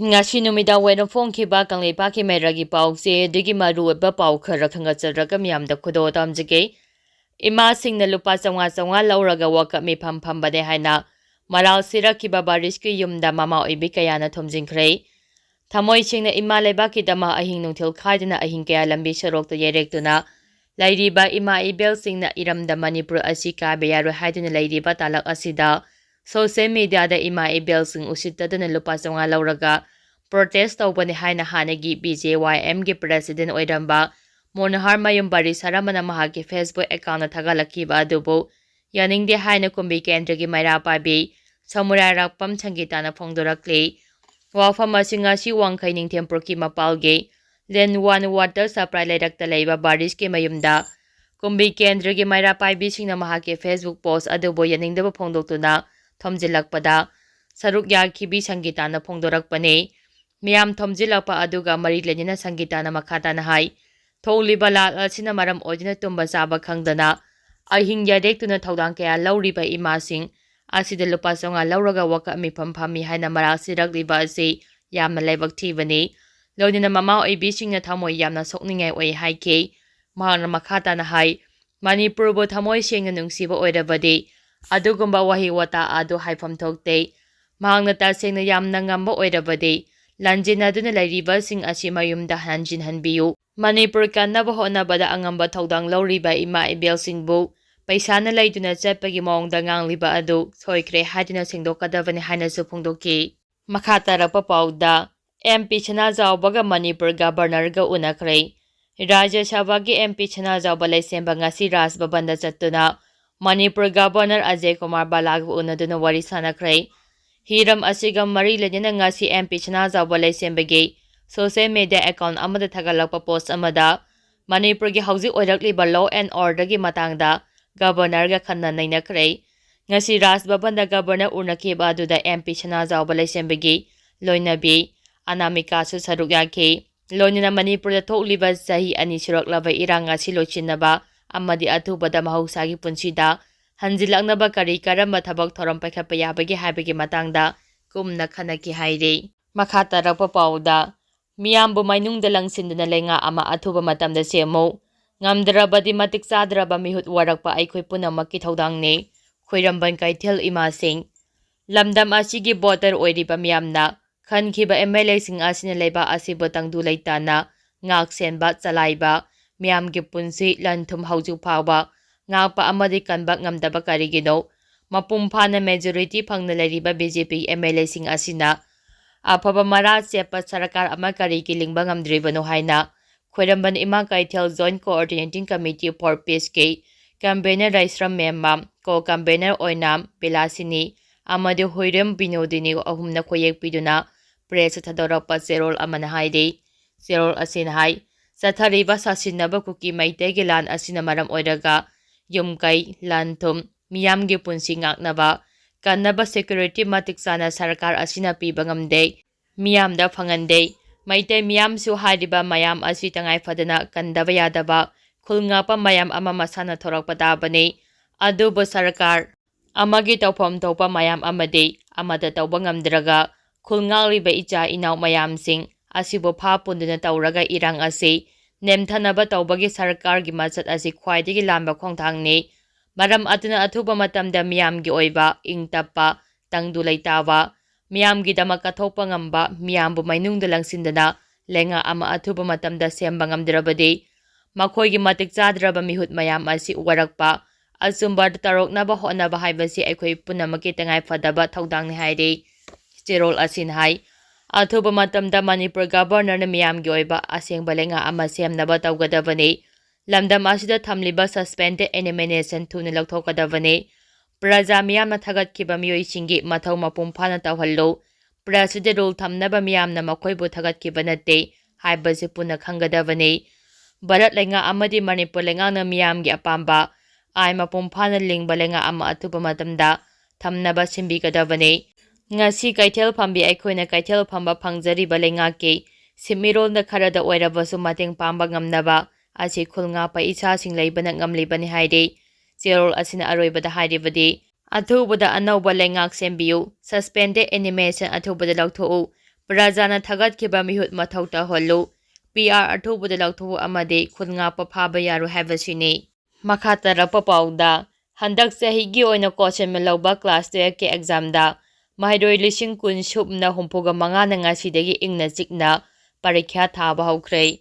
Ngasi numida wena phongkhiba kangleipa mairagi pause digi maruba pau khara khangachadraga miyamda khudo tamjige ima singna lupa chawanga chawanga lauraga waka mi pham bade haina maral sirakhiba Barish ki yumda mama oibi kayana thomjinkhre thamoi singna ima leba ki dama ahing nungthil khaidina ahing kaya lambi sarokta yerektuna lairiba ima ibel singna iramda Manipur asi ka beyaru haidina lairiba talak asida social media da ima ibel sing usittadana lupa chawanga lauraga protest tawbani haina hanagi BJYM gi president oiramba Monahar mayum Barish haramana mahaki Facebook account thagalakiba adubu yaningde haina kumbi kendra maira pabi samurai rakpam changitana phongdorakle wafam asinga si wangkhai ningthem proki mapalge then one water supply lerakta leiba Barish ke mayumda kumbi kendra maira pabi singna mahaki Facebook post adubu yaningde phongdoktuna thomjilakpada saruk yakhibi sangitana phongdorakpane Miyam thomjilapa aduga mari lenina sangitana makhatana hai tholiba lal asina maram oidina tumba saba khangdana ahing yadektuna thodang kaya lauriba imasing asida lupa songa lauraga waka mi phamphami haina maral sirakliba ase yamna laibak thibani loidina mama oibi singna thamoi yamna sokningai oi haike mahana makhatana hai Manipur bo thamoi sengna nungsiba oirabadi adugumba wahi wata adu haifam thokte mahangna ta sengna yamna ngamba oirabadi lanjinaduna lairiba sing asi mayumda hanjin hanbiyu Manipur kannaba honabada angamba thodang lauriba ima ibel singbu paisana laiduna chapagi maungda ngangliba adu soikre hadina singdokadavani haina su phongdoki makhatarapa pauda MP Sanajaoba Manipur governor ga unakhre Rajya Sabha gi MP Sanajaoba laisemba ngasi Raj Bhabanda chattuna Manipur governor Ajay Kumar Balag unaduna wari sanakre Hiram asiga mari lenina ngasi MP Sanajaoba laisembagi social media account amada thagalakpa post amada Manipur gi hauji oirakliba law and order gi matangda governor ga khanna nainakre ngasi Raj Bhabanda governor unakhiba aduda MP Sanajaoba laisembagi loinabi anamika su saruk yakhi loinina Manipur da thokliba sahi ani suraklaba iranga silochinnaba amadi athubada mahausagi punsida hanjilaknaba kari karamba thabak thoram paikhatpa yabagi haibagi matangda kumna khanaki haire makhatarapa pauda Miyambu mainungda langsinduna lenga ama athuba matamda semo Ngamdrabadi matik chadraba mihut warakpa aikhoi punamaki thodangni khoiramban kaithel imasing lamdam asigi voter oiriba miyamna khankhiba MLA sing asina leba asibo tangdu leitana ngak senba chalaiba miyamgi punsi lanthum hauju phawa ngakpa amadi kanba ngamdaba karigino mapumphana majority phangna leriba BJP MLA sing asina afaba mara chepa sarakar ama kari kilingba ngamdribano haina khoiramban ima kaithel joint coordinating committee for peace ke campaigner Raisram Memam ko campaigner oinam Pilasini amadi hoiram binodini ahumna khoyek piduna press thadorapa zerol amana haide zerol asin hai sathariba sasinaba kuki maite gilan asina maram oiraga yumkai lanthum miyamgi punsi ngaknaba kannaba security matik sana sarkar asina piba ngamde miyamda phangande maite miyam su hariba mayam asi tangai fadana kandaba yadaba khulngapa mayam ama masana thorakpa dabane adubo sarkar amagi tawpham thopa mayam amade amada tawba ngamdraga khulngliba icha inaw mayam sing asibo pha punduna tawraga irang ase nemthanaba tawbagi sarkar gi machat asi khwaidagi lamba khongthangni maram atuna athuba matamda miyamgi oiba ingtappa tangdu leitawa miyamgi damaka thopa ngamba miyambu mainungda langsindana lenga ama athuba matamda semba ngamdrabadi makhoigi matik chadraba mihut mayam asi warakpa asumba taroknaba honaba haibasi aikhoi punamaki tangai fadaba thodangni haire cherol asin hai athuba matamda Manipur governor na miyamgi oiba asengba lenga ama semnaba tawgadabani lamdam asida thamliba suspended elimination thuna laukthokadavane praja miyamna thagatkiba miyoisingi mathau mapum phana tawhallo prasida rule thamnaba miyamna makhoibu thagatkiba natte haibase puna khangadavane Bharat lenga amadi Manipur lenga na miyamgi apamba ai mapum phana lingba lenga ama athuba matamda thamnaba simbigadavane ngasi kaithel phambi aikhoina kaithel phamba phangjariba lenga ke simirol na kharada oirabasu mateng pamba ngamnaba asi khulnga pa isa sing leibana ngamlibani haide zerol asina aroibada haidebadi athubada anauba lengak sembiu suspended animation athubada lauthou Prajana Thagatkiba Mihut Mathauta Holu, PR Atubuda Lautu Amade, Kudngapa Paba Yaru Havasini. Makata Rapapauda, Handak Sahigi oina Kosem Melauba Class 12 ke exam da, Mahidoi Lishing Kun Shubna Humpuga Mangana Ngasidegi Ingna Zikna, Parikya Thaba Haukre.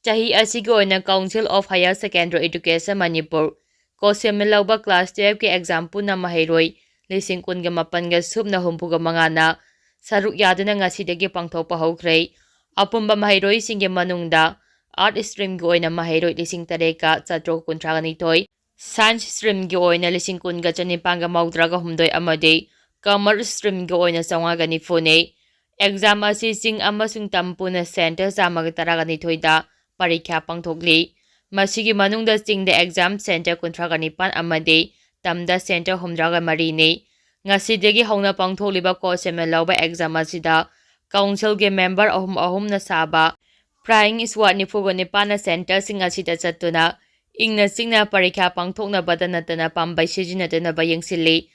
Chahi Asigo oina Council of Higher Secondary Education Manipur, Kosem Melauba Class 12 ke exam Puna Mahidoi, Lishing Kun Gamapanga Subna Humpuga Mangana, Saruk Yadana Ngasidegi Pangtopa Haukre, Apumba Mahidoi Singe Manungda, Art Stream Goina Mahidoi Lishing Tareka, Satro Kuntraganitoy, Science Stream Goina Lishing Kunga Janipanga Maudraga Humdoi Amade, Commerce Stream Goina Sangagani Fune, Exam Assisting Amasung Tampuna Center Samagataragani Parikya Pangtogli, Masigi Manungda Sing the Exam Center Kuntraganipan Amade, Tamda Center Humdraga Marine, Ngasidegi Hona Pangtoliba Kosemelauba Exam Asida, Council Ge Member Ahum Nasaba, Prying is what Nifugonipana Center Sing Asida Satuna, Ingna Singna Parikya Pangtokna Badanatana Pambay Sijinatana Bayang Sili,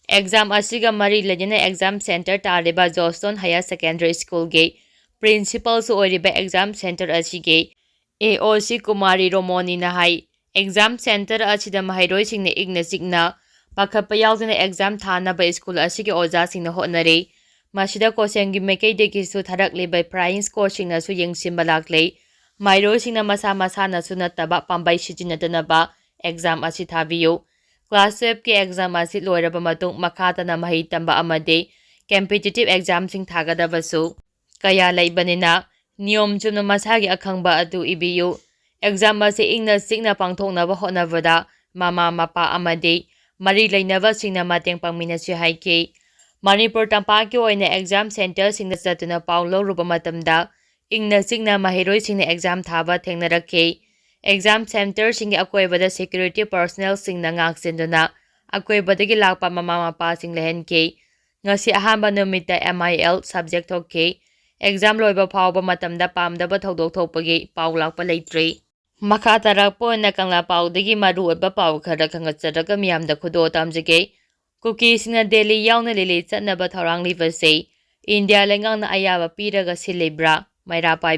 Exam Asiga Mari Legenda Exam Center Tariba Joston Higher Secondary School Gate, Principal Suoriba Exam Center Asige, AOC Kumari Romoni Nahai, Exam Center Asida Mahiroi Singna Igna Signa, Pakapayalzina Exam Thana by School Asige Oza Singna Honare, Mashida Kosengi Meke de Kisu Tarakli by Prying Scorching Nasu Yang Simbalakle, Mairo Singna Masa Masana Sunataba Pambay Shijinatanaba, Exam Asitaviyo, Class 12 ke exam asit loiraba matung makata na mahitamba amade, competitive exam sing thagadabasu. Kaya laibanina, niyom chunno masagi akhangba adu ibiyu. Exam asi ingna signa pangthoknaba hotnabada, mama mapa amade, mari lainaba singna mateng pangminasi haike. Manipur tampaki oina exam center singna satuna paulo rupa matamda, ingna signa mahiroi singna exam thaba thengnarake. Exam Center Singi Akoibada Security Personnel Sing Nangak Sinduna, Akoibadagi Lakpa Mama Mapa Sing Lehen K, Ngasi Ahamba Numita MIL Subject OK, Exam Loiba Pauba Matamda Pamdaba Todok Topagi, Paulakpa Latre. Makata Rapo Nakanga Pau Digi Maru Eba Pau Karakangatsaraka Miam the Kudo Tamjake, Cookies in a daily Yauna Lili Sanaba Tarang Liver say, India Lengang Ayava Piraga Silibra, Maira Pai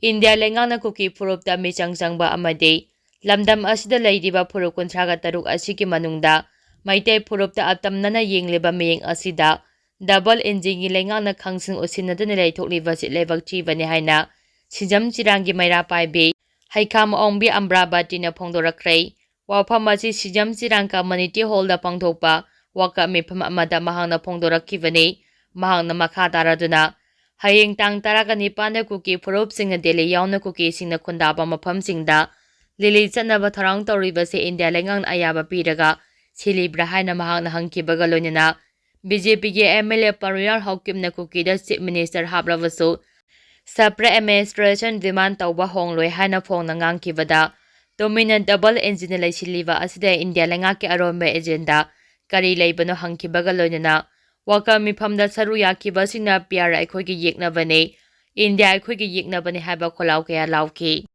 India Lengana Cookie Purup da Michang Sangba Amade, Lamdam Asida Lady Puruk Kuntraga Taruk Asiki Manungda, Maite Purup da Atam Nana Ying Liba Ming Asida, Double Engine Lengana Kangsing Usinatanile took livers at level Chivani Haina, Sijam Chirangi Maira Pai Bay, Haikam Ombi Ngamdrabadi na Pongdora Cray, Wapamachi Sijam Chiranka Maniti Holda Pangtopa, Waka Mipam Amada Mahana Pongdora Kivani, Mahana Makata Raduna. Haying tang taraga nipana cookie purup sing na deli yauna cookie sing na kundaba mapam sing da, Lili Sanaba Tarang Toriba se India Lengang Ayaba Piraga, Silibra Haina Mahang na Hankibaga Lonina, BJP MLA Paruyar Hokim na cookie da Chief Minister Habravasu, Sapre Administration demand Tauba Hongloi Haina Pong na Ngang Kivada, Dominant Double Engine Lai Siliva Asida India Lengaki Arombe Agenda, Kari Laibano Hankibaga Lonina, Waka Mipamda Saruya Kibasina Piara Equigi Yiknavane, India Equigi Yiknavane Haba Kolauke Lauki.